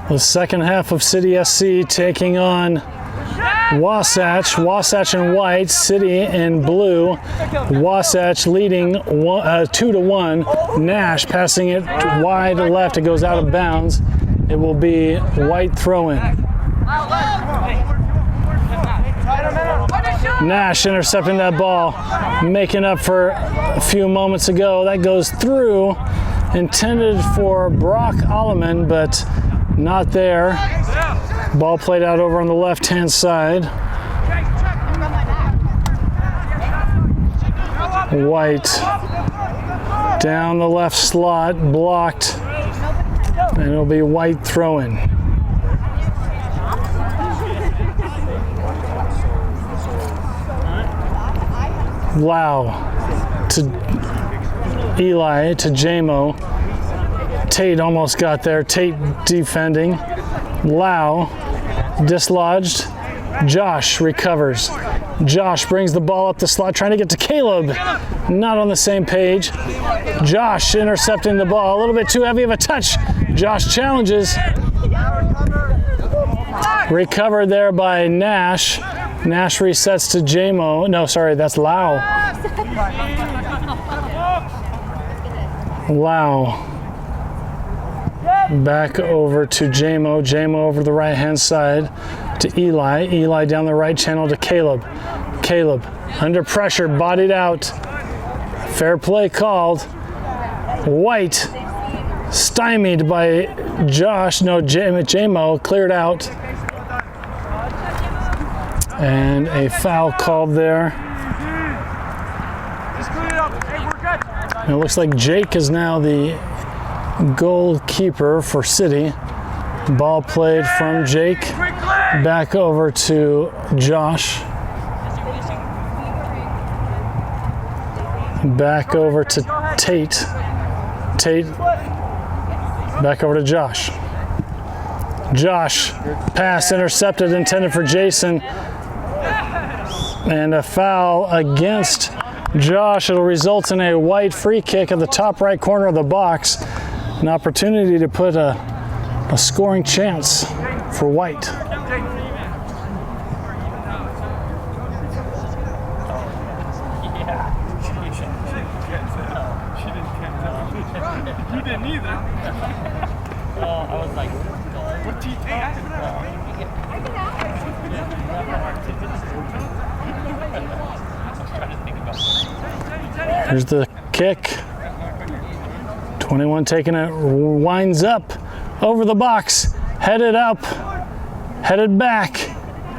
The second half of City SC taking on Wasatch. Wasatch in white, City in blue. Wasatch leading 2-1. Nash passing it wide left. It goes out of bounds. It will be white throw-in. Nash intercepting that ball, making up for a few moments ago. That goes through, intended for Brock Alleman, but not there. Ball played out over on the left-hand side. White down the left slot, blocked, and it'll be white throw-in. Lau to Eli to Jamo. Tate almost got there. Tate defending. Lau dislodged. Josh recovers. Josh brings the ball up the slot, trying to get to Caleb. Not on the same page. Josh intercepting the ball. A little bit too heavy of a touch. Josh challenges. Recovered there by Nash. Nash resets to Jamo. No, sorry, that's Lau. Lau. Back over to Jamo. Jamo over the right-hand side to Eli. Eli down the right channel to Caleb. Caleb under pressure, bodied out. Fair play called. White stymied by Josh. No, Jamo cleared out. And a foul called there. And it looks like Jake is now the goalkeeper for City. Ball played from Jake back over to Josh. Back over to Tate. Tate back over to Josh. Josh pass intercepted, intended for Jason. And a foul against Josh. It'll result in a white free kick at the top right corner of the box. An opportunity to put a scoring chance for white. You didn't either. I was like, what do you think? Here's the kick. 21 taking it, winds up over the box, headed up, headed back,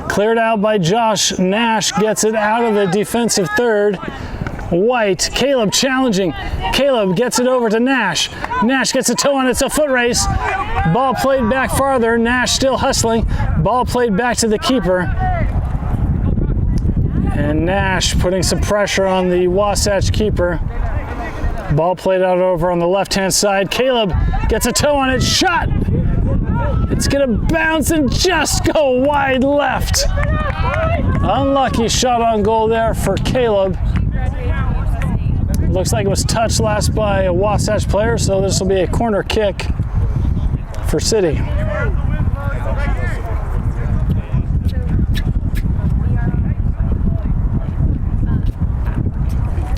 cleared out by Josh. Nash gets it out of the defensive third. White, Caleb challenging. Caleb gets it over to Nash. Nash gets a toe on it, it's a foot race. Ball played back farther, Nash still hustling. Ball played back to the keeper. And Nash putting some pressure on the Wasatch keeper. Ball played out over on the left-hand side. Caleb gets a toe on it, shot. It's gonna bounce and just go wide left. Unlucky shot on goal there for Caleb. Looks like it was touched last by a Wasatch player, so this will be a corner kick for City.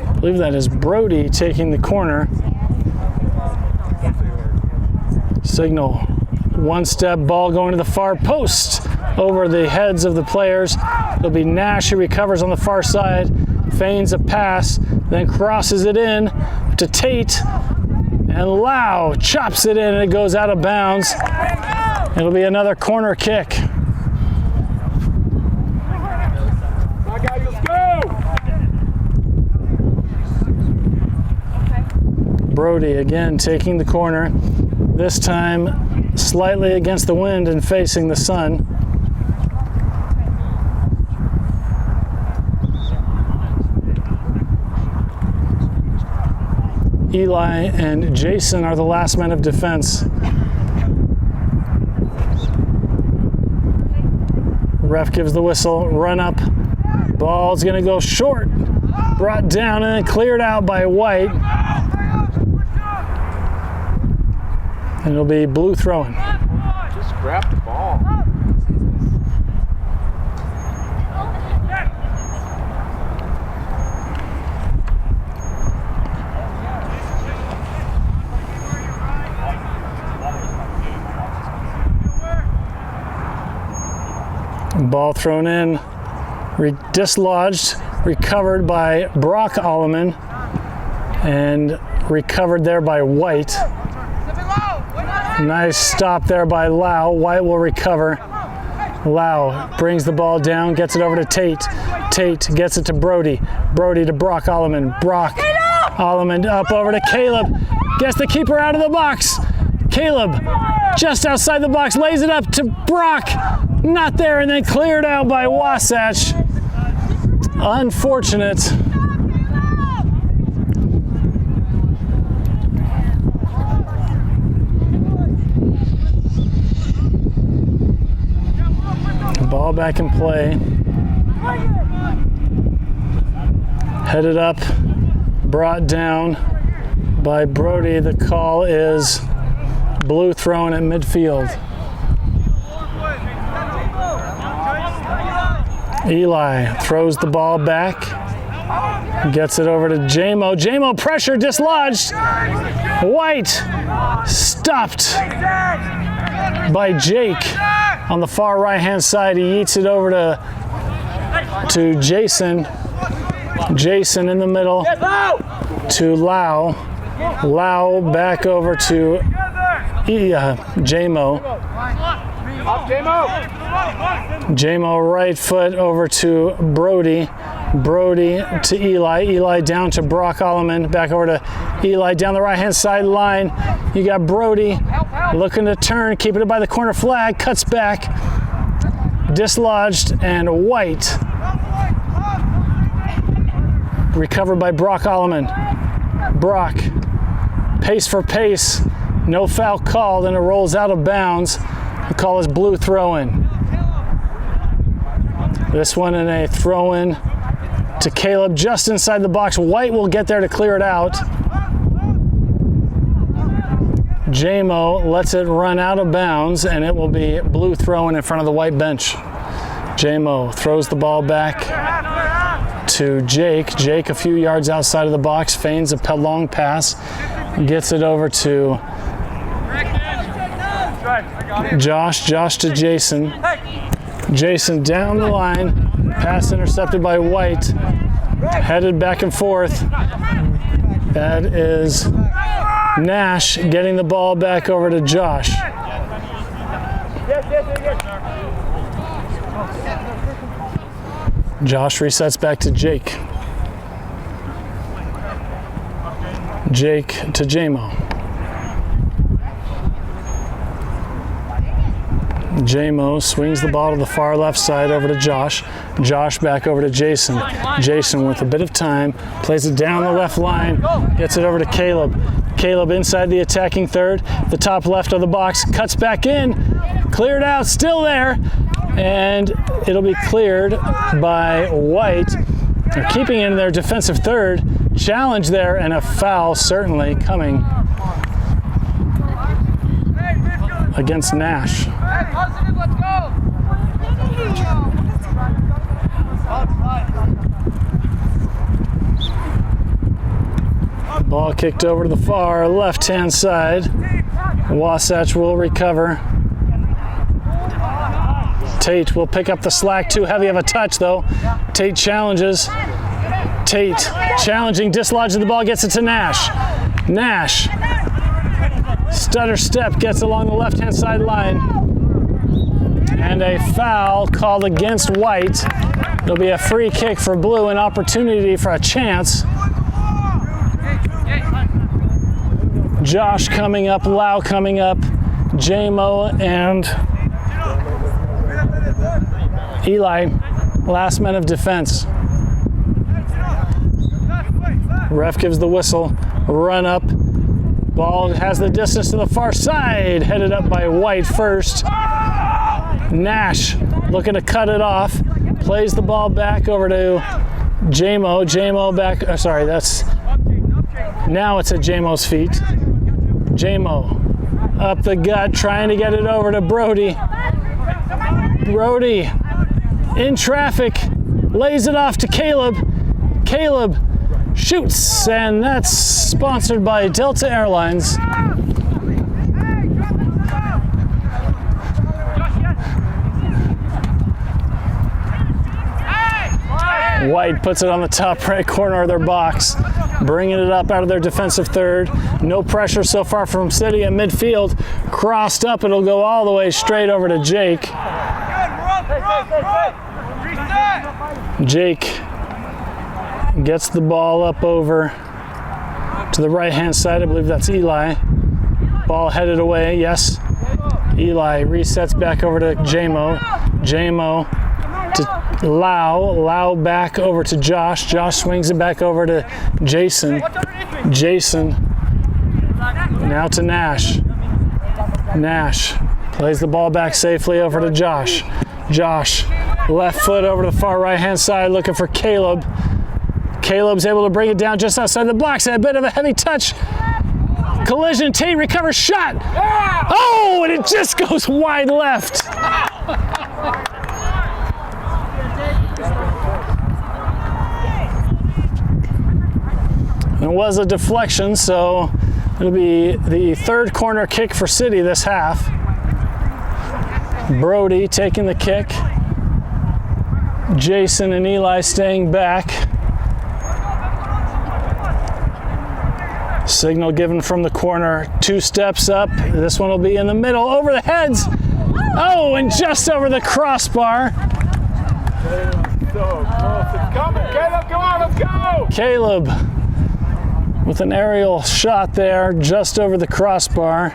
I believe that is Brody taking the corner. Signal. One step, ball going to the far post over the heads of the players. It'll be Nash who recovers on the far side, feigns a pass, then crosses it in to Tate, and Lau chops it in and it goes out of bounds. It'll be another corner kick. Brody again taking the corner, this time slightly against the wind and facing the sun. Eli and Jason are the last men of defense. Ref gives the whistle, run up. Ball's gonna go short. Brought down and then cleared out by White. And it'll be blue throwing. grab the ball. Ball thrown in, dislodged, recovered by Brock Alleman, and recovered there by White. Nice stop there by Lau. White will recover. Lau brings the ball down, gets it over to Tate. Tate gets it to Brody. Brody to Brock Alleman. Brock Alleman up over to Caleb. Gets the keeper out of the box. Caleb just outside the box, lays it up to Brock. Not there, and then cleared out by Wasatch. Unfortunate. Ball back in play. Headed up, brought down by Brody. The call is blue thrown at midfield. Eli throws the ball back, gets it over to Jamo. Jamo pressure dislodged. White stopped by Jake on the far right hand side. He eats it over to Jason. Jason in the middle to Lau. Lau back over to Jamo. Jamo right foot over to Brody. Brody to Eli. Eli down to Brock Alleman. Back over to Eli down the right hand side line. You got Brody looking to turn, keeping it by the corner flag. Cuts back. Dislodged and White. Recovered by Brock Alleman. Brock. Pace for pace. No foul called, and it rolls out of bounds. The call is blue throw-in. This one in a throw-in to Caleb just inside the box. White will get there to clear it out. Jamo lets it run out of bounds, and it will be blue throw-in in front of the white bench. Jamo throws the ball back to Jake. Jake a few yards outside of the box, feigns a long pass, gets it over to Josh. Josh to Jason. Jason down the line. Pass intercepted by White. Headed back and forth. That is Nash getting the ball back over to Josh. Josh resets back to Jake. Jake to Jamo. Jamo swings the ball to the far left side over to Josh. Josh back over to Jason. Jason with a bit of time, plays it down the left line, gets it over to Caleb. Caleb inside the attacking third, the top left of the box, cuts back in, cleared out, still there, and it'll be cleared by White. They're keeping it in their defensive third. Challenge there, and a foul certainly coming against Nash. Ball kicked over to the far left-hand side. Wasatch will recover. Tate will pick up the slack. Too heavy of a touch, though. Tate challenges. Tate challenging, dislodges the ball, gets it to Nash. Nash. Stutter step, gets along the left-hand side line. And a foul called against White. It'll be a free kick for blue, an opportunity for a chance. Josh coming up, Lau coming up, Jamo and Eli, last men of defense. Ref gives the whistle, run up, ball has the distance to the far side, headed up by White first. Nash looking to cut it off, plays the ball back over to Jamo. Jamo back, now it's at Jamo's feet. Jamo Up the gut, trying to get it over to Brody. Brody in traffic, lays it off to Caleb. Caleb shoots, and that's sponsored by Delta Airlines. White puts it on the top right corner of their box, bringing it up out of their defensive third. No pressure so far from City at midfield. Crossed up, it'll go all the way straight over to Jake. Jake gets the ball up over to the right-hand side. I believe that's Eli. Ball headed away, yes. Eli resets back over to J-Mo. J-Mo to Lau back over to Josh. Josh swings it back over to Jason. Jason now to Nash. Nash plays the ball back safely over to Josh. Josh, left foot over to the far right-hand side looking for Caleb. Caleb's able to bring it down just outside the box. A bit of a heavy touch. Collision, Tate recovers, shot. Oh, and it just goes wide left. It was a deflection, so it'll be the third corner kick for City this half. Brody taking the kick. Jason and Eli staying back. Signal given from the corner. 2 steps up. This one will be in the middle, over the heads. Oh, and just over the crossbar. Caleb, come on, let's go! Caleb with an aerial shot there, just over the crossbar.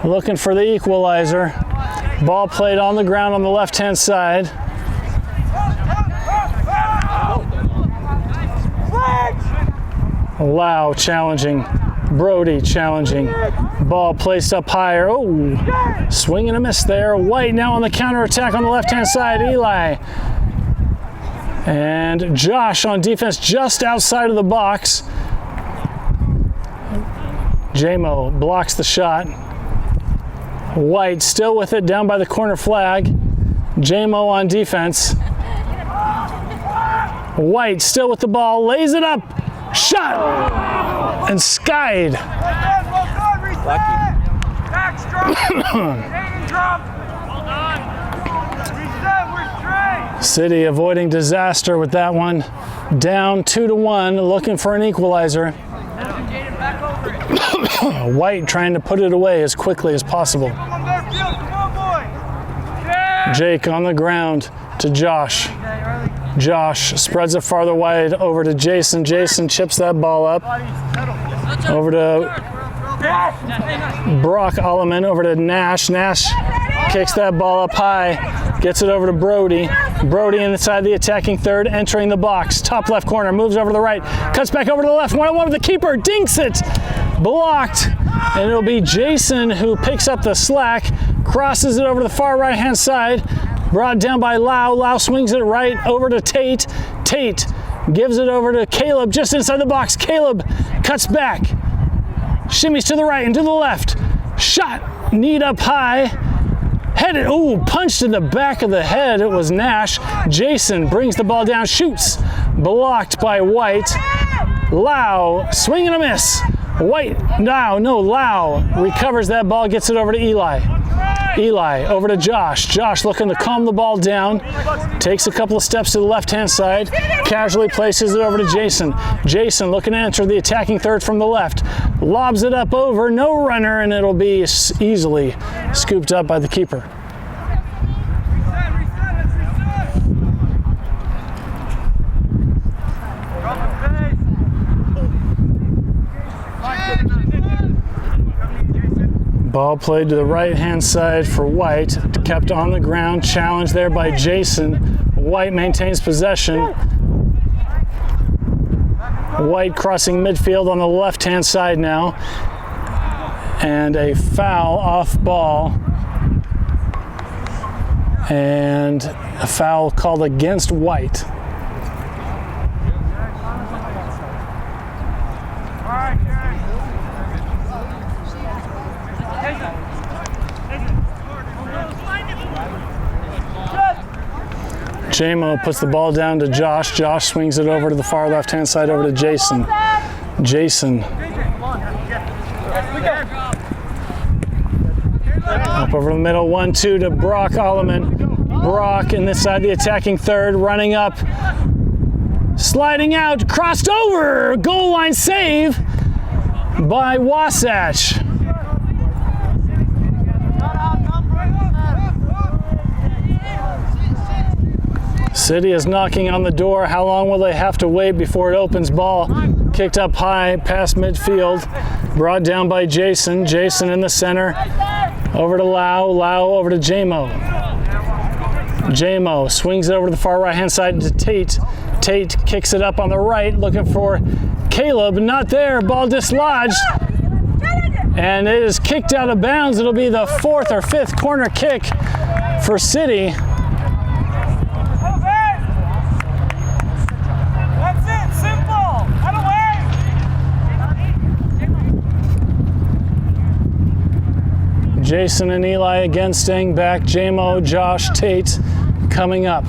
Looking for the equalizer. Ball played on the ground on the left-hand side. Lau challenging. Brody challenging. Ball placed up higher. Oh, swing and a miss there. White now on the counterattack on the left-hand side. Eli. And Josh on defense just outside of the box. J-Mo blocks the shot. White still with it down by the corner flag. J-Mo on defense. White still with the ball, lays it up, shot, and skied. City avoiding disaster with that one. Down 2-1, looking for an equalizer. White trying to put it away as quickly as possible. Jake on the ground to Josh. Josh spreads it farther wide over to Jason. Jason chips that ball up. Over to Brock Alleman, over to Nash. Nash kicks that ball up high. Gets it over to Brody. Brody inside the attacking third, entering the box. Top left corner, moves over to the right. Cuts back over to the left. 1-on-1 with the keeper. Dinks it. Blocked. And it'll be Jason who picks up the slack. Crosses it over to the far right-hand side. Brought down by Lau. Lau swings it right over to Tate. Tate gives it over to Caleb just inside the box. Caleb cuts back. Shimmies to the right and to the left. Shot. Knee up high. Headed. Ooh, punched in the back of the head. It was Nash. Jason brings the ball down. Shoots. Blocked by White. Lau. Swing and a miss. White. Lau recovers that ball. Gets it over to Eli. Eli over to Josh. Josh looking to calm the ball down. Takes a couple of steps to the left-hand side. Casually places it over to Jason. Jason looking to enter the attacking third from the left. Lobs it up over. No runner, and it'll be easily scooped up by the keeper. Ball played to the right-hand side for White. Kept on the ground. Challenged there by Jason. White maintains possession. White crossing midfield on the left-hand side now. And a foul off ball. And a foul called against White. J-Mo puts the ball down to Josh. Josh swings it over to the far left-hand side over to Jason. Jason. Up over the middle, 1-2 to Brock Alleman. Brock inside the attacking third, running up. Sliding out, crossed over. Goal line save by Wasatch. City is knocking on the door. How long will they have to wait before it opens? Ball kicked up high past midfield. Brought down by Jason. Jason in the center. Over to Lau. Lau over to J-Mo. J-Mo swings it over to the far right-hand side to Tate. Tate kicks it up on the right, looking for Caleb. Not there. Ball dislodged. And it is kicked out of bounds. It'll be the 4th or 5th corner kick for City. Jason and Eli again staying back. J-Mo, Josh, Tate coming up.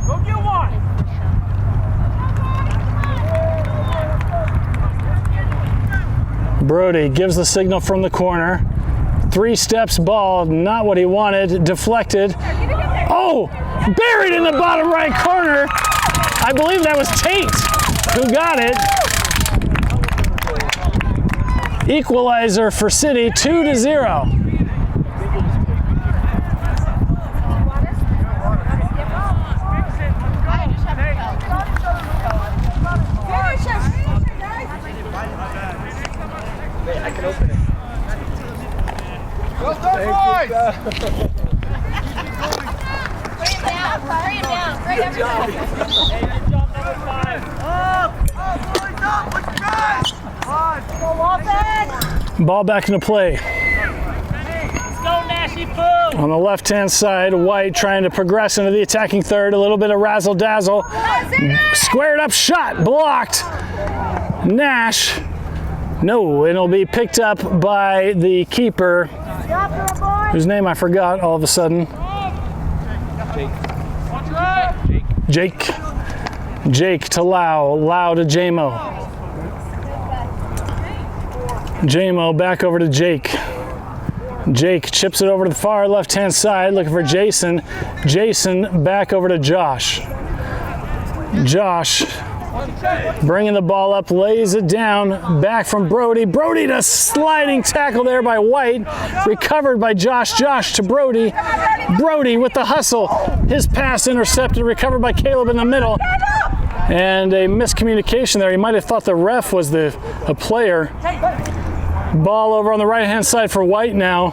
Go get one. Brody gives the signal from the corner. 3 steps, ball, not what he wanted, deflected. Oh, buried in the bottom right corner. I believe that was Tate who got it. Equalizer for City, 2-0. I can open it. Well done, boys! Bring it down. Great, everybody. Hey, good job, number 5. Up! Boys, up! Let's go! Ball back into play. Let's go, Nashy Poo! On the left-hand side, White trying to progress into the attacking third. A little bit of razzle-dazzle. Squared up shot, blocked. Nash. No, it'll be picked up by the keeper, whose name I forgot all of a sudden. Jake. Jake to Lau. Lau to J-Mo. J-Mo back over to Jake. Jake chips it over to the far left-hand side, looking for Jason. Jason back over to Josh. Josh bringing the ball up, lays it down, back from Brody. Brody to sliding tackle there by White. Recovered by Josh. Josh to Brody. Brody with the hustle. His pass intercepted, recovered by Caleb in the middle. And a miscommunication there. He might have thought the ref was a player. Ball over on the right-hand side for White now.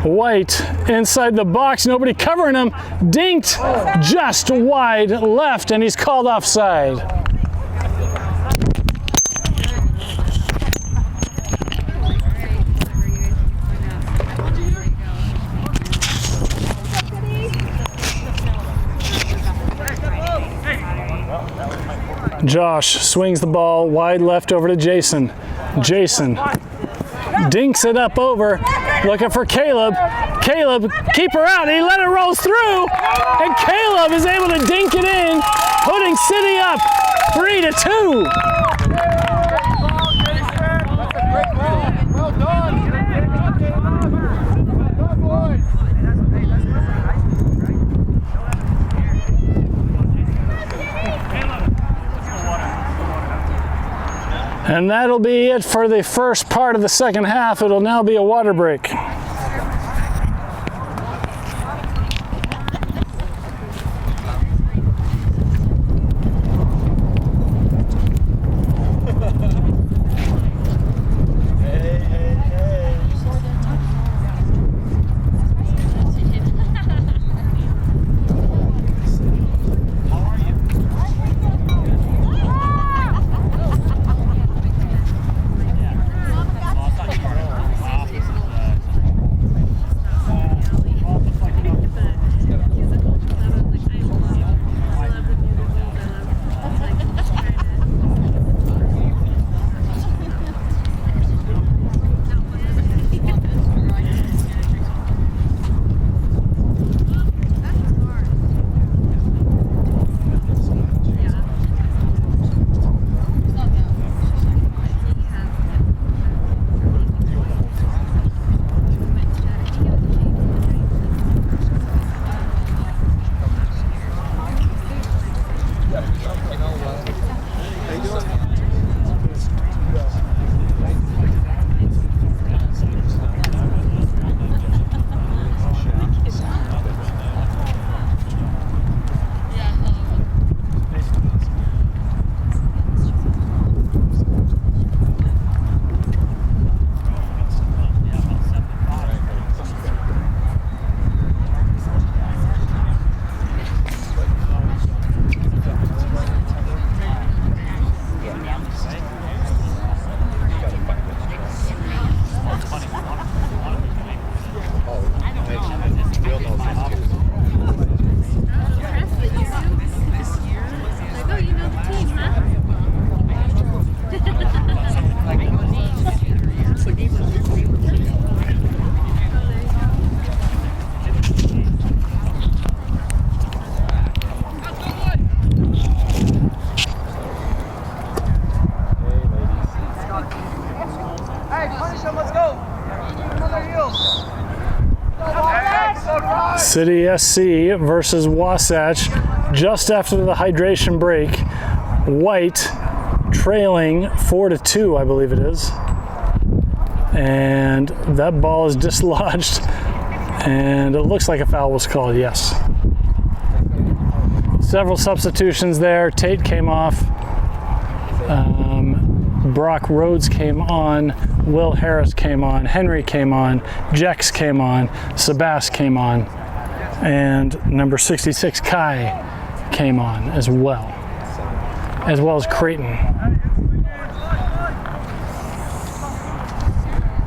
White inside the box, nobody covering him. Dinked just wide left, and he's called offside. Josh swings the ball wide left over to Jason. Jason dinks it up over, looking for Caleb. Caleb, keep her out. He let it roll through, and Caleb is able to dink it in, putting City up 3-2. Well done! Good boys! And that'll be it for the first part of the second half. It'll now be a water break. City SC versus Wasatch just after the hydration break. White trailing 4-2, I believe it is. And that ball is dislodged, and it looks like a foul was called, yes. Several substitutions there. Tate came off. Brock Rhodes came on. Will Harris came on. Henry came on. Jex came on. Sebastian came on. And number 66, Kai, came on as well as Creighton.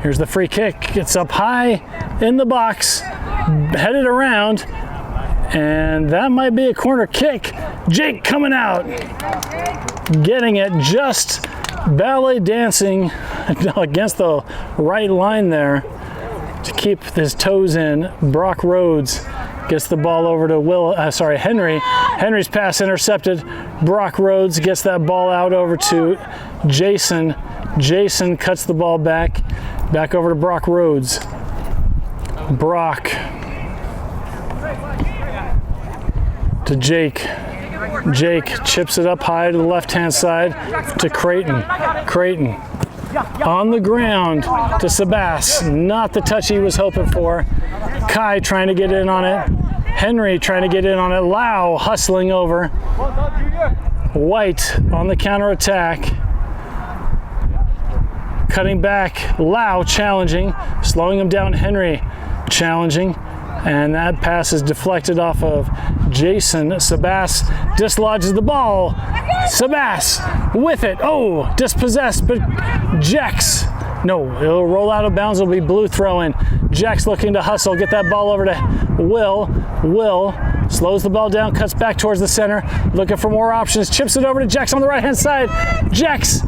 Here's the free kick. It's up high in the box, headed around, and that might be a corner kick. Jake coming out, getting it, just ballet dancing against the right line there to keep his toes in. Brock Rhodes gets the ball over to Henry. Henry's pass intercepted. Brock Rhodes gets that ball out over to Jason. Jason cuts the ball back over to Brock Rhodes. Brock to Jake. Jake chips it up high to the left-hand side to Creighton. Creighton on the ground to Sebastian. Not the touch he was hoping for. Kai trying to get in on it. Henry trying to get in on it. Lau hustling over. White on the counterattack. Cutting back. Lau challenging. Slowing him down. Henry challenging. And that pass is deflected off of Jason. Sebastian dislodges the ball. Sebastian with it. Oh, dispossessed, but Jex. No, it'll roll out of bounds. It'll be blue throw in. Jex looking to hustle. Get that ball over to Will. Will slows the ball down, cuts back towards the center. Looking for more options. Chips it over to Jex on the right-hand side. Jex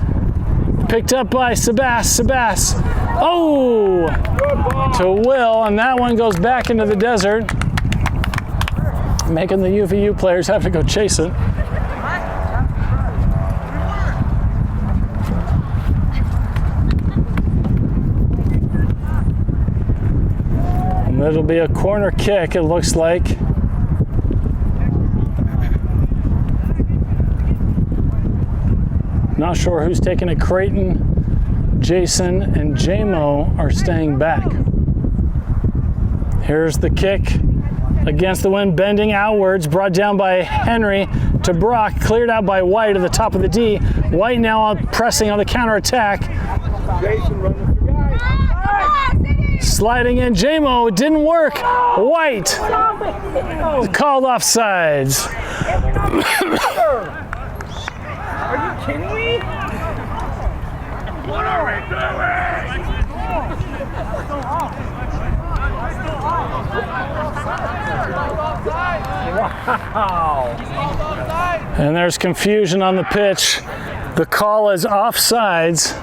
picked up by Sebastian. Sebastian. Oh! To Will, and that one goes back into the desert, making the UVU players have to go chase it. And it'll be a corner kick, it looks like. Not sure who's taking it. Creighton, Jason, and JMO are staying back. Here's the kick against the wind, bending outwards, brought down by Henry to Brock, cleared out by White at the top of the D. White now pressing on the counterattack. Sliding in, JMO, it didn't work. White called offsides. Are you kidding me? What are we doing? Wow. And there's confusion on the pitch. The call is offsides.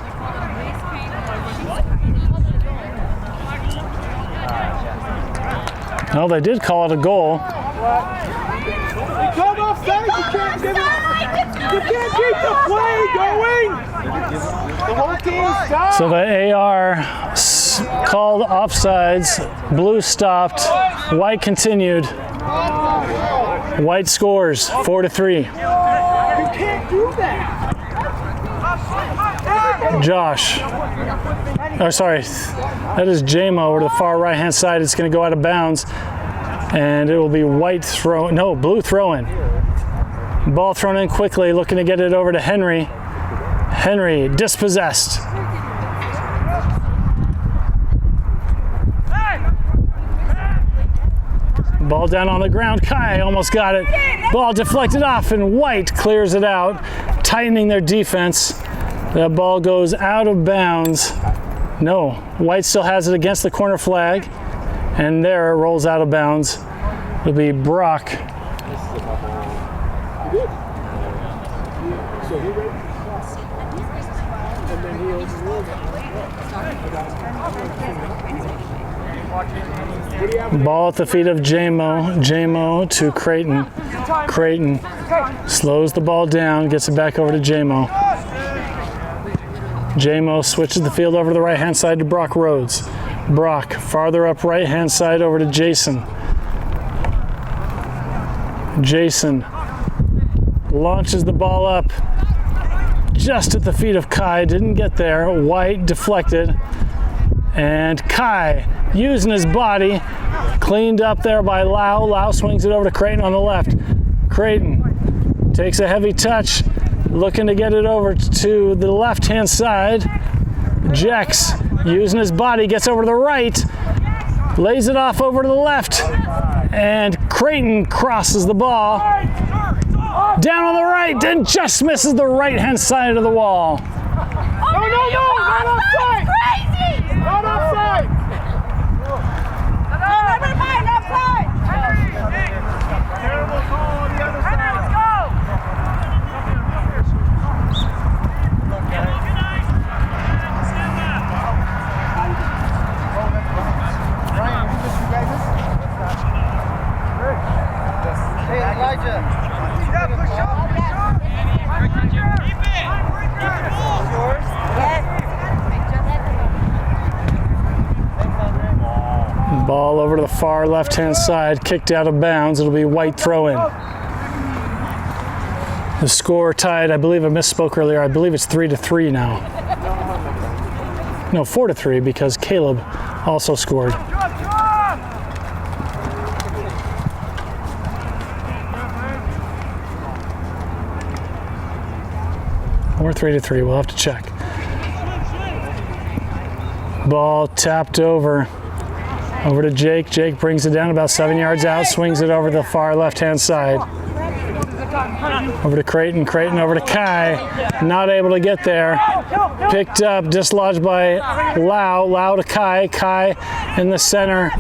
No, they did call it a goal. Come offside, you can't give it. You can't keep the play going. The whole team stopped. So the AR called offsides. Blue stopped. White continued. White scores 4-3. You can't do that. Josh. Oh, sorry. That is JMO over to the far right-hand side. It's going to go out of bounds. And it will be White throw. No, blue throw in. Ball thrown in quickly, looking to get it over to Henry. Henry dispossessed. Ball down on the ground. Kai almost got it. Ball deflected off, and White clears it out, tightening their defense. That ball goes out of bounds. No, White still has it against the corner flag. And there it rolls out of bounds. It'll be Brock. Ball at the feet of J-Mo. J-Mo to Creighton. Creighton slows the ball down, gets it back over to J-Mo. J-Mo switches the field over to the right-hand side to Brock Rhodes. Brock farther up right-hand side over to Jason. Jason launches the ball up just at the feet of Kai. Didn't get there. White deflected. And Kai, using his body, cleaned up there by Lau. Lau swings it over to Creighton on the left. Creighton takes a heavy touch, looking to get it over to the left-hand side. Jex, using his body, gets over to the right, lays it off over to the left, and Creighton crosses the ball. Down on the right, and just misses the right-hand side of the wall. No, not offside! Crazy! Not offside! Never mind, offside! Terrible call on the other side. Let's go! Ryan, you just guys this? Hey, Elijah. Push up, push up. Keep it! Yours? Yes. Ball over to the far left-hand side, kicked out of bounds. It'll be White throw-in. The score tied, I believe I misspoke earlier, I believe it's 3-3 now. No, 4-3 because Caleb also scored. Or 3-3, we'll have to check. Ball tapped over to Jake. Jake brings it down about 7 yards out, swings it over the far left-hand side. Over to Creighton. Creighton over to Kai. Not able to get there. Picked up, dislodged by Lau. Lau to Kai. Kai in the center.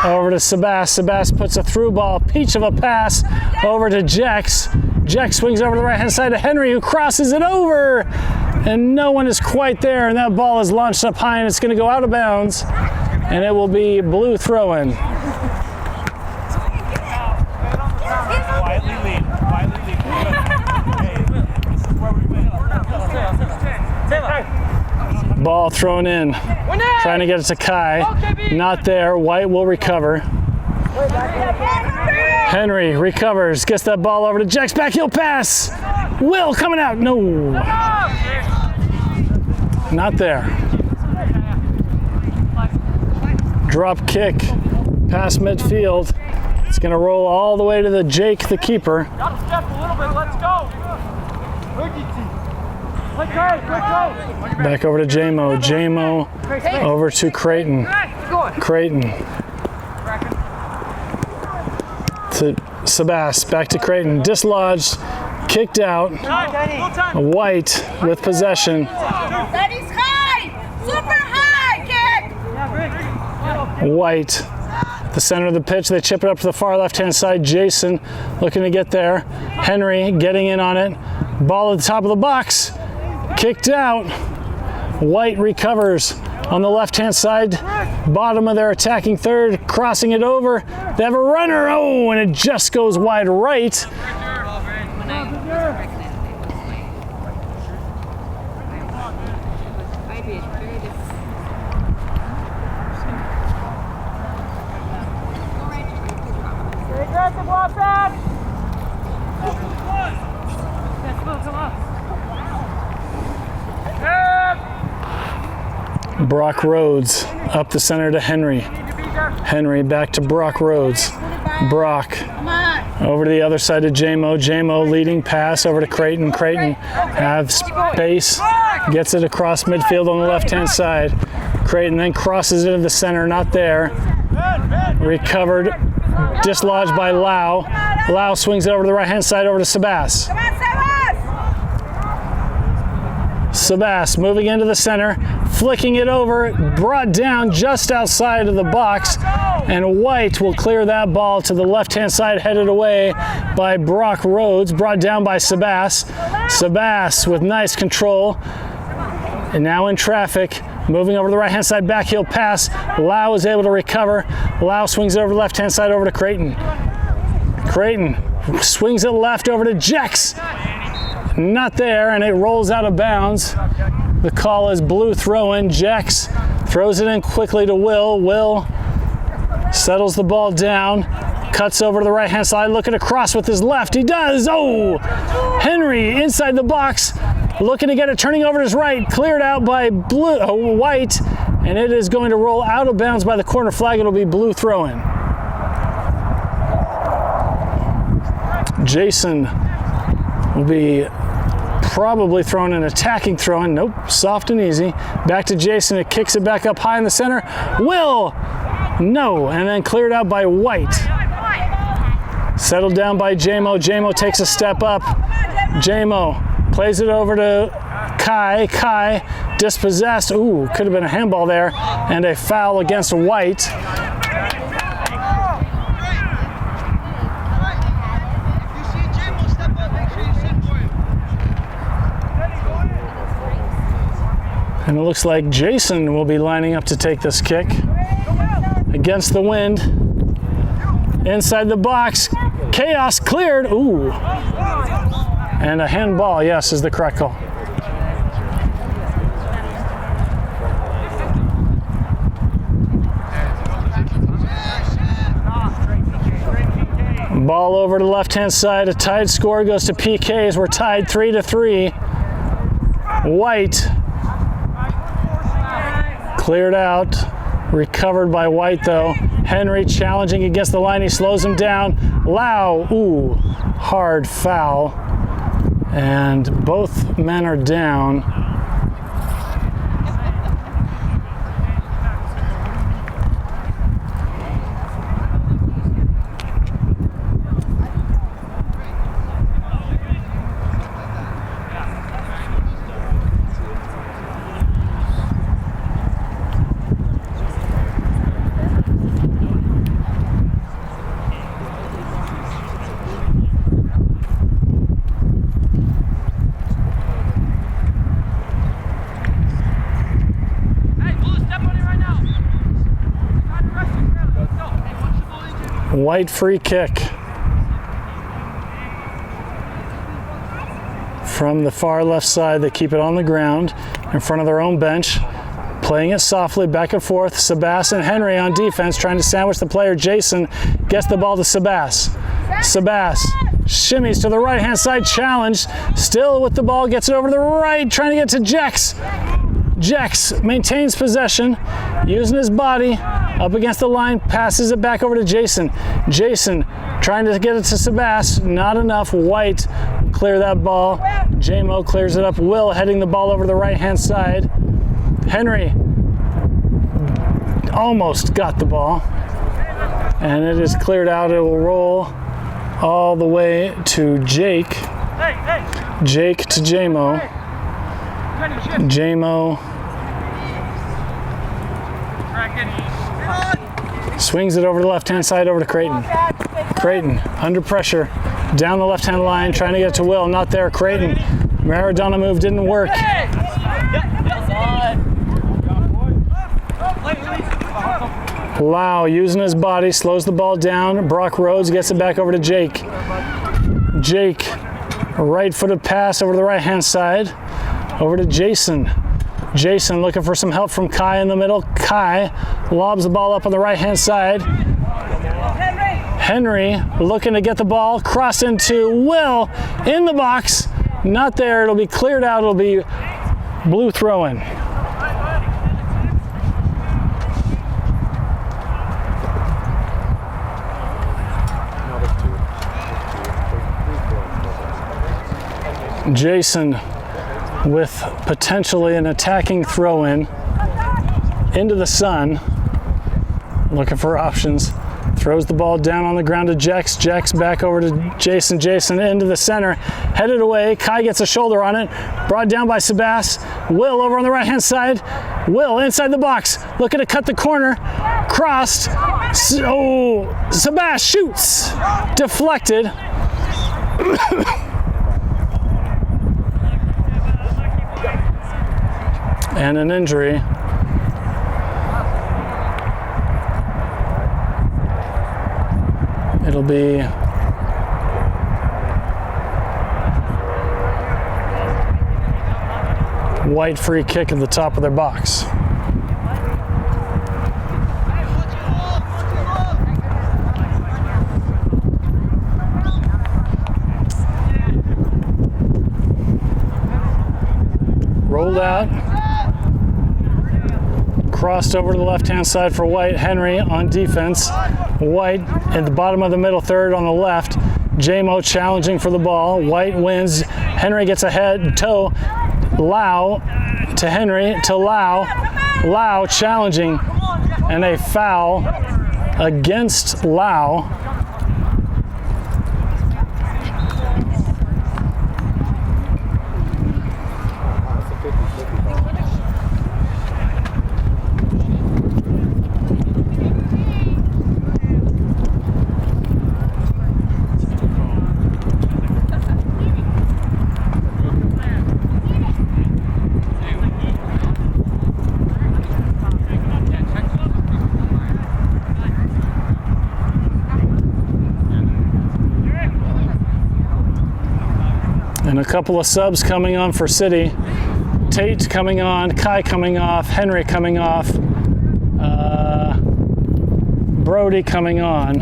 Over to Sebastian. Sebastian puts a through ball. Peach of a pass over to Jex. Jex swings over to the right-hand side to Henry, who crosses it over. And no one is quite there. And that ball is launched up high, and it's going to go out of bounds. And it will be blue throw-in. Ball thrown in. Trying to get it to Kai. Not there. White will recover. Henry recovers. Gets that ball over to Jex. Backheel pass. Will coming out. No. Not there. Drop kick past midfield. It's going to roll all the way to the Jake, the keeper. Got to step a little bit. Let's go. Back over to J-Mo. J-Mo over to Creighton. Creighton to Sebastian. Back to Creighton. Dislodged. Kicked out. White with possession. That is high! Super high, kid! White, the center of the pitch. They chip it up to the far left-hand side. Jason looking to get there. Henry getting in on it. Ball at the top of the box. Kicked out. White recovers on the left-hand side. Bottom of their attacking third. Crossing it over. They have a runner. Oh, and it just goes wide right. Aggressive, Wasatch! Brock Rhodes up the center to Henry. Henry back to Brock Rhodes. Brock over to the other side to J-Mo. J-Mo leading pass over to Creighton. Creighton have space. Gets it across midfield on the left-hand side. Creighton then crosses it into the center. Not there. Recovered. Dislodged by Lau. Lau swings it over to the right-hand side over to Sebastian. Sebastian moving into the center, flicking it over, brought down just outside of the box, and White will clear that ball to the left-hand side, headed away by Brock Rhodes, brought down by Sebastian. Sebastian with nice control, and now in traffic, moving over the right-hand side, backheel pass. Lau is able to recover. Lau swings it over the left-hand side over to Creighton. Creighton swings it left over to Jex. Not there, and it rolls out of bounds. The call is blue throw-in. Jex throws it in quickly to Will. Will settles the ball down, cuts over to the right-hand side, looking to cross with his left. He does. Oh! Henry inside the box, looking to get it, turning over to his right, cleared out by White, and it is going to roll out of bounds by the corner flag. It'll be blue throw-in. Jason will be probably throwing an attacking throw-in. Nope, soft and easy. Back to Jason, it kicks it back up high in the center. Will, no, and then cleared out by White. Settled down by Jamo. Jamo takes a step up. Jamo plays it over to Kai. Kai dispossessed. Ooh, could have been a handball there, and a foul against White. And it looks like Jason will be lining up to take this kick. Against the wind. Inside the box. Chaos cleared. Ooh. And a handball, yes, is the correct call. Ball over to the left-hand side. A tied score goes to PKs. We're tied 3-3. White. Cleared out, recovered by White though. Henry challenging against the line, he slows him down. Lau, ooh, hard foul. And both men are down. White free kick from the far left side. They keep it on the ground in front of their own bench, playing it softly back and forth. Sebastian Henry on defense, trying to sandwich the player. Jason gets the ball to Sebastian. Sebastian shimmies to the right hand side, challenged, still with the ball, gets it over to the right, trying to get to Jex. Jex maintains possession, using his body up against the line, passes it back over to Jason. Jason trying to get it to Sebastian, not enough. White clear that ball. Jamo clears it up. Will heading the ball over to the right-hand side. Henry almost got the ball, and it is cleared out. It will roll all the way to Jake. Jake to Jamo. Jamo swings it over the left-hand side over to Creighton. Creighton under pressure, down the left-hand line, trying to get to Will. Not there, Creighton. Maradona move didn't work. Lau using his body, slows the ball down. Brock Rhodes gets it back over to Jake. Jake, a right-footed pass over to the right-hand side. Over to Jason. Jason looking for some help from Kai in the middle. Kai lobs the ball up on the right-hand side. Henry looking to get the ball. Cross into Will in the box. Not there. It'll be cleared out. It'll be blue throw-in. Jason with potentially an attacking throw-in into the sun, looking for options, Throws the ball down on the ground to Jex. Jex back over to Jason. Jason into the center. Headed away. Kai gets a shoulder on it. Brought down by Sebastian. Will over on the right-hand side. Will inside the box. Looking to cut the corner. Crossed. Oh, Sebastian shoots. Deflected. And an injury. It'll be White free kick at the top of their box. Rolled out. Crossed over to the left-hand side for White. Henry on defense. White at the bottom of the middle third on the left. JMO challenging for the ball. White wins. Henry gets a head toe. Lau to Henry to Lau. Lau challenging and a foul against Lau. And a couple of subs coming on for City. Tate coming on, Kai coming off, Henry coming off, Brody coming on.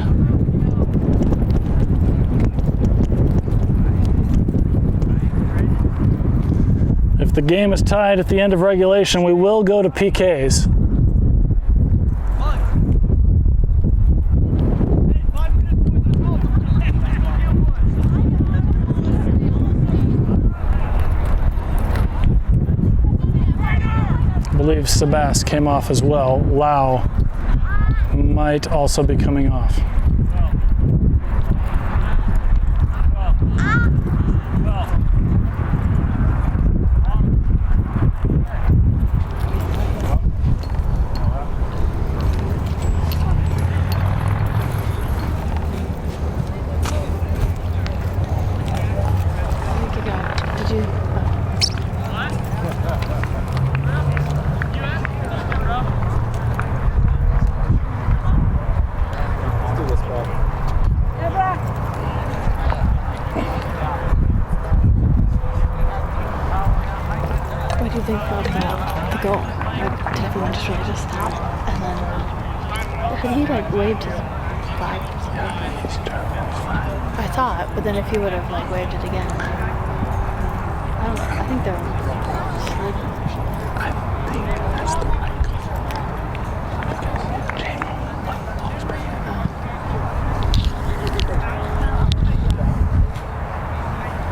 If the game is tied at the end of regulation, we will go to PKs. I believe Sebastian came off as well. Lau might also be coming off. What do you think about the goal? Like, did everyone just really just stop? And then, had he like waved his flag or something? Yeah, he's turned his flag. I thought, but then if he would have like waved it again, I don't know. I think they're sleeping. I think that's the right call. Because Jamie always bring it.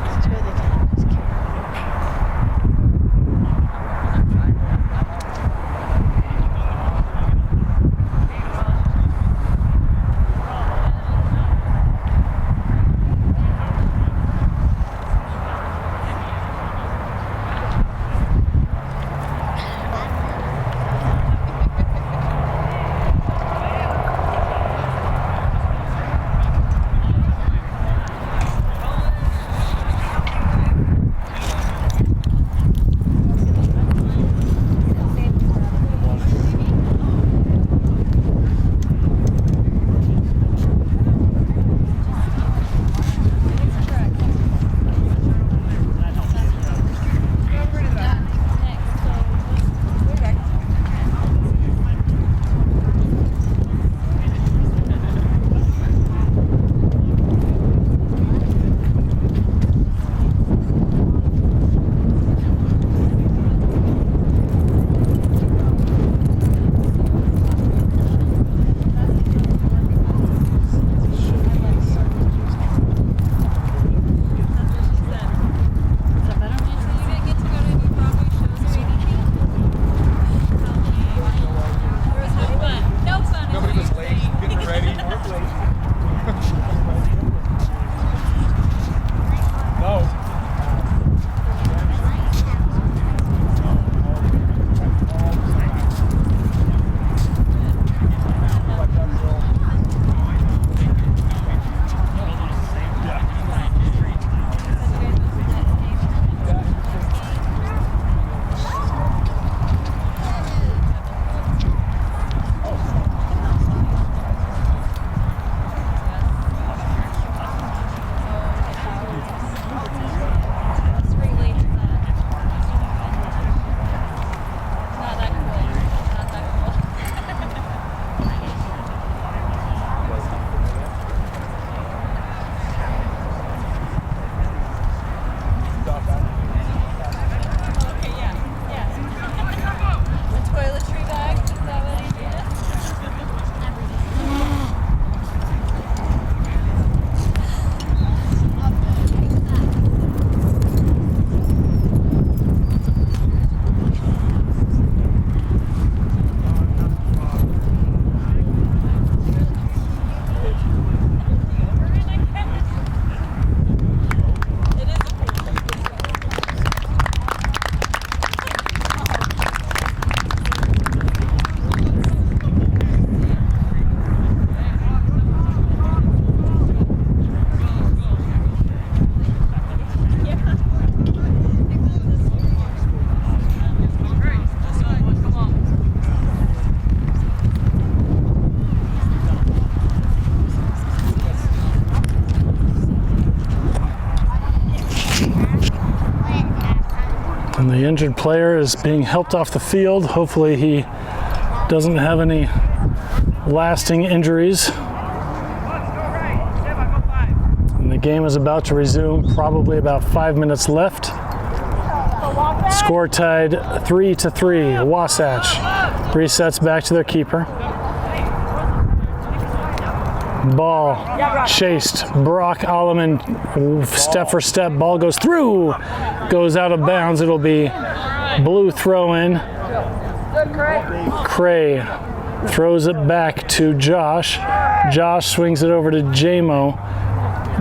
It's too bad they can't just keep. The injured player is being helped off the field. Hopefully he doesn't have any lasting injuries. And the game is about to resume, probably about 5 minutes left. Score tied 3-3. Wasatch resets back to their keeper. Ball chased. Brock Alleman, step for step. Ball goes through. Goes out of bounds. It'll be blue throw in. Cray throws it back to Josh. Josh swings it over to J-Mo.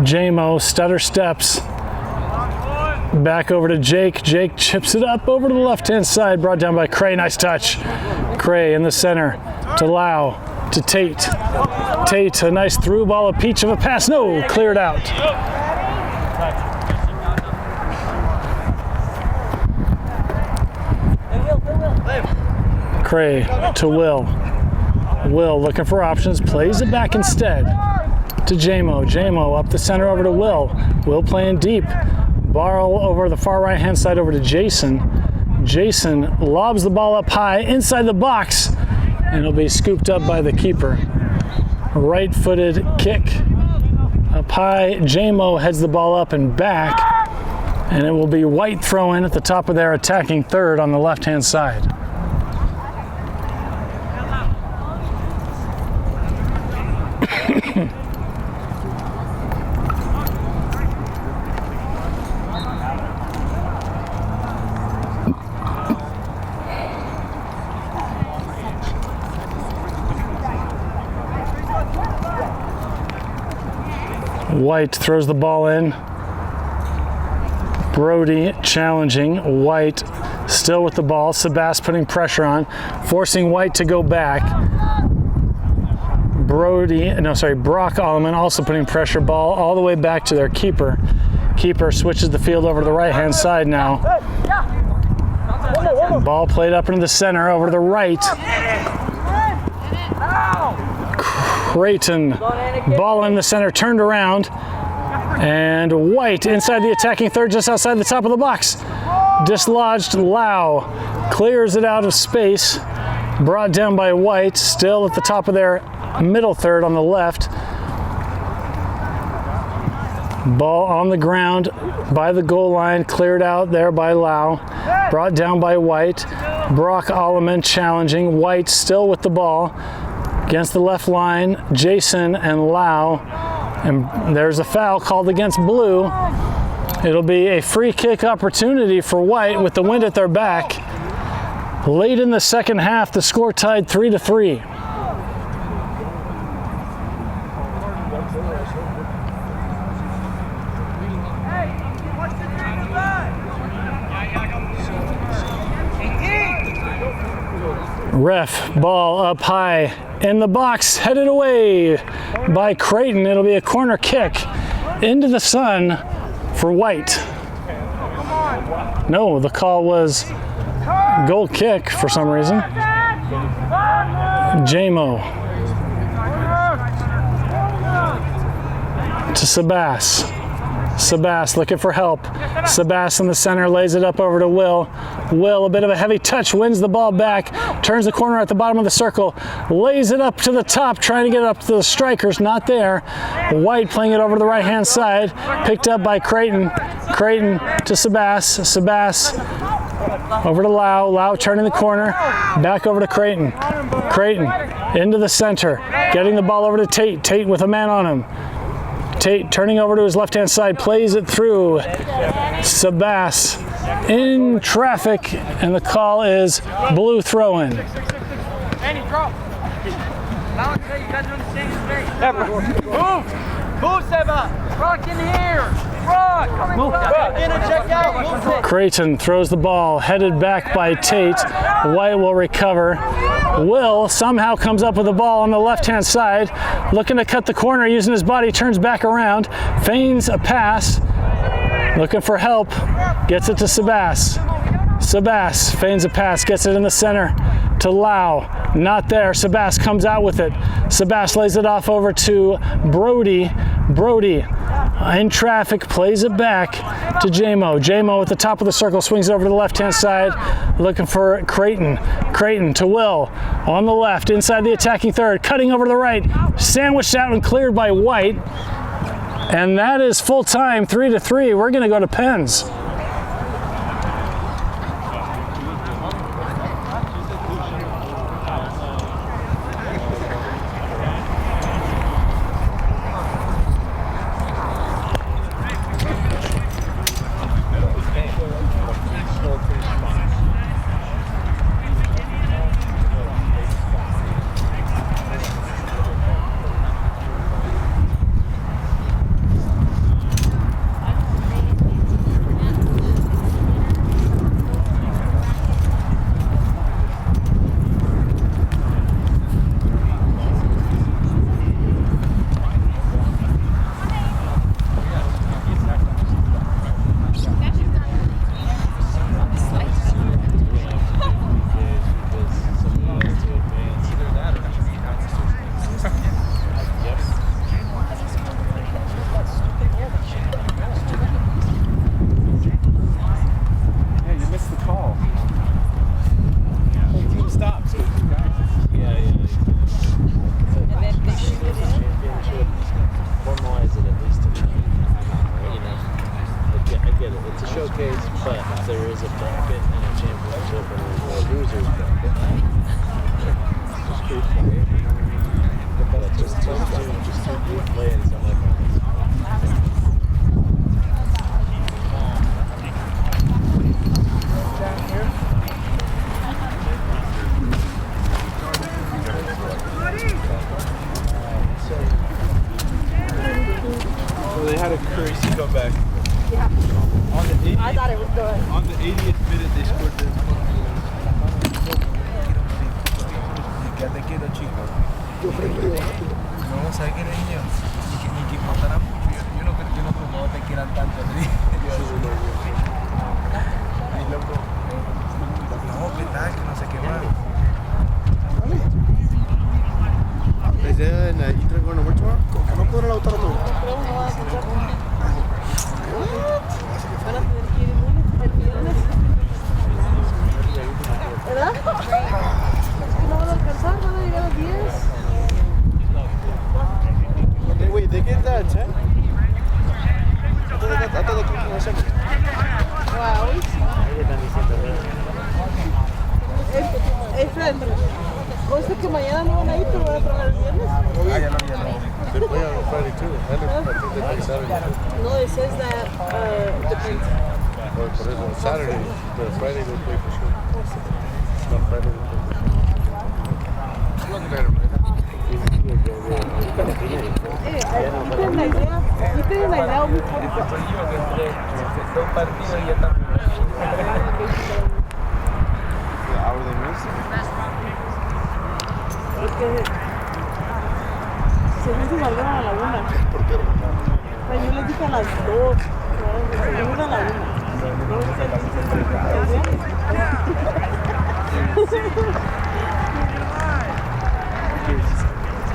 J-Mo stutter steps. Back over to Jake. Jake chips it up over to the left-hand side. Brought down by Cray. Nice touch. Cray in the center to Lau. To Tate. Tate, a nice through ball, a peach of a pass. No, cleared out. Cray to Will. Will looking for options, plays it back instead to J-Mo. J-Mo up the center over to Will. Will playing deep. Ball over the far right-hand side over to Jason. Jason lobs the ball up high inside the box, and it'll be scooped up by the keeper. Right-footed kick up high. J-Mo heads the ball up and back, and it will be White throw-in at the top of their attacking third on the left-hand side. White throws the ball in. Brody challenging. White still with the ball. Sebastian putting pressure on, forcing White to go back. Brock Alleman also putting pressure. Ball all the way back to their keeper. Keeper switches the field over to the right-hand side now. Ball played up into the center, over to the right. Creighton, ball in the center, turned around, and White inside the attacking third, just outside the top of the box. Dislodged. Lau clears it out of space, brought down by White, still at the top of their middle third on the left. Ball on the ground by the goal line, cleared out there by Lau, brought down by White. Brock Alleman challenging. White still with the ball against the left line. Jason and Lau, and there's a foul called against blue. It'll be a free kick opportunity for White with the wind at their back. Late in the second half, the score tied 3-3. Ref, ball up high in the box, headed away by Creighton. It'll be a corner kick into the sun for White. No, the call was goal kick for some reason. J-Mo to Sebastian. Sebastian looking for help. Sebastian in the center, lays it up over to Will. Will, a bit of a heavy touch, wins the ball back, turns the corner at the bottom of the circle, lays it up to the top, trying to get it up to the strikers, not there. White playing it over to the right-hand side, picked up by Creighton. Creighton to Sebastian. Sebastian over to Lau. Lau turning the corner, back over to Creighton. Creighton into the center, getting the ball over to Tate. Tate with a man on him. Tate turning over to his left-hand side, plays it through. Sebastian in traffic, and the call is blue throw-in. Move, Seba. Rock in here. Rock, come in and check out. Creighton throws the ball, headed back by Tate. White will recover. Will somehow comes up with the ball on the left-hand side, looking to cut the corner, using his body, turns back around, feigns a pass, looking for help, gets it to Sebastian. Sebastian feigns a pass, gets it in the center to Lau. Not there. Sebastian comes out with it. Sebastian lays it off over to Brody. Brody in traffic, plays it back, to J-Mo. J-Mo at the top of the circle swings over to the left-hand side, looking for Creighton. Creighton to Will on the left, inside the attacking third, cutting over to the right, sandwiched out and cleared by White. And that is full time, 3-3. We're going to go to pens.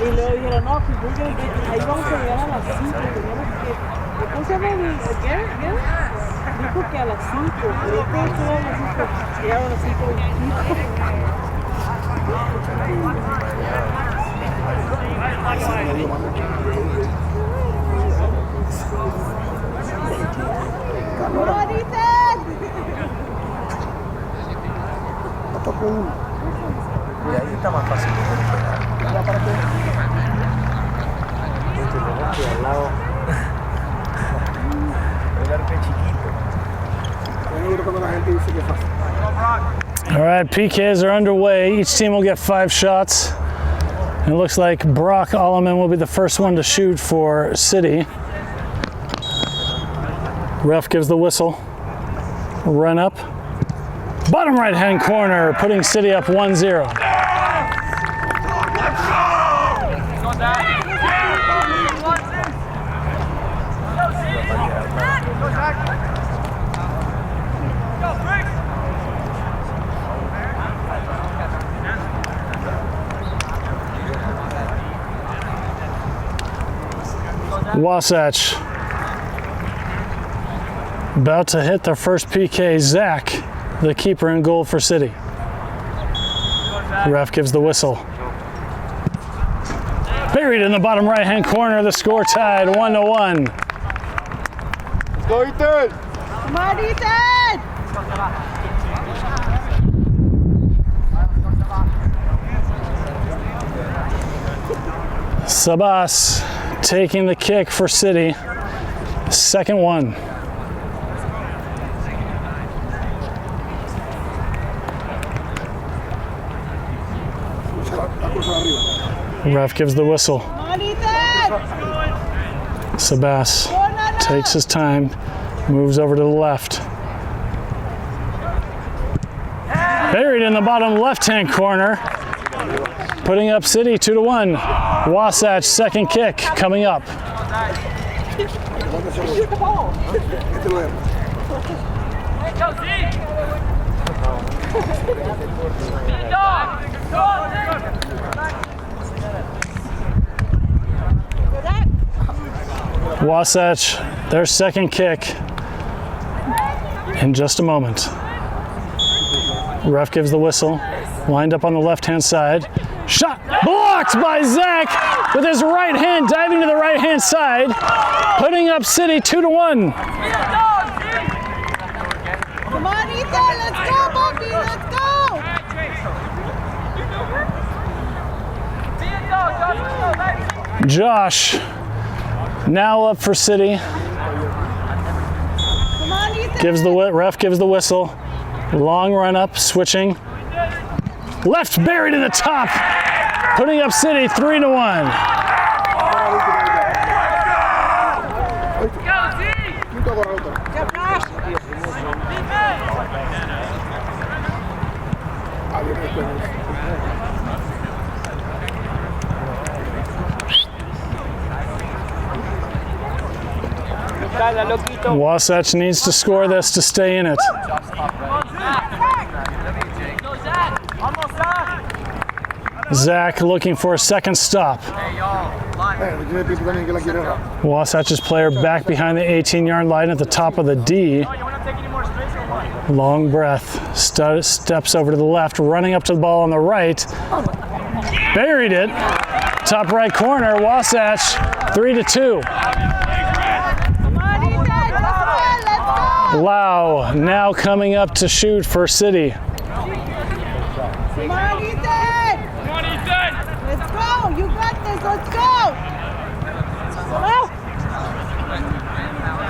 Y luego dijeron, no, pues ahí vamos a llegar a las 5. ¿Cómo se llama? Dijo que a las 5. Pero ¿cómo se llama a las 5? Llegaron a las 5:25. Y ahí está más fácil de pegar. ¿Ya para qué? Al lado. El arco es chiquito. Cuando la gente dice que es fácil. All right, PKs are underway. Each team will get 5 shots. And it looks like Brock Alleman will be the first one to shoot for City. Ref gives the whistle. Run up. Bottom right-hand corner, putting City up 1-0. Wasatch About to hit their first PK, Zach, the keeper in goal for City. Ref gives the whistle. Buried in the bottom right-hand corner, the score tied 1-1. Let's go, Ethan! Come on, Ethan! Sabas taking the kick for City. Second one. Ref gives the whistle. Come on, Ethan! Sebas takes his time, moves over to the left. Buried in the bottom left-hand corner, putting up City 2-1. Wasatch second kick coming up. Wasatch, their second kick in just a moment. Ref gives the whistle. Lined up on the left-hand side. Shot blocked by Zach with his right hand, diving to the right-hand side, putting up City 2-1. Come on, Ethan! Let's go, Bobby! Let's go! Josh, now up for City. Come on, Ethan! Ref gives the whistle. Long run up, switching. Left buried in the top, putting up City 3-1. Wasatch needs to score this to stay in it. Zach looking for a second stop. Wasatch's player back behind the 18-yard line at the top of the D. Long breath, steps over to the left, running up to the ball on the right. Buried it. Top right corner, Wasatch 3-2. Lau now coming up to shoot for City. Come on, Ethan! Let's go! You got this! Let's go!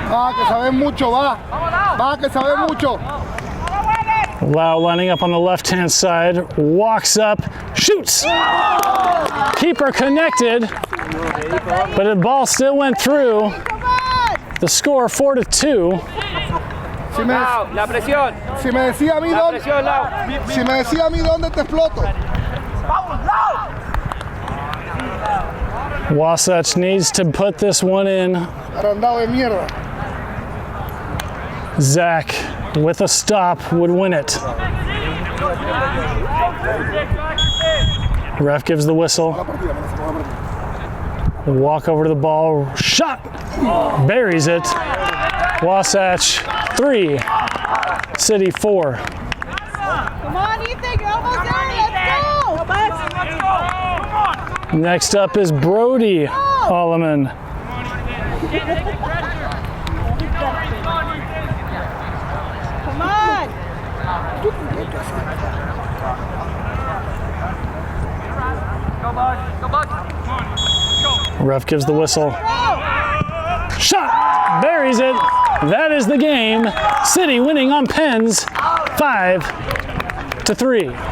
Va, que sabe mucho, va. Va, que sabe mucho. Lau lining up on the left-hand side, walks up, shoots! Keeper connected, but the ball still went through. The score 4-2. Si me decía a mí dónde te exploto. Wasatch needs to put this one in. Arandado de mierda. Zach, with a stop, would win it. Ref gives the whistle. Walk over to the ball. Shot! Buries it. Wasatch 3, City 4. Come on, Ethan, you're almost there. Let's go! Next up is Brody Alleman. Come on! Ref gives the whistle. Shot! Buries it. That is the game. City winning on pens 5-3.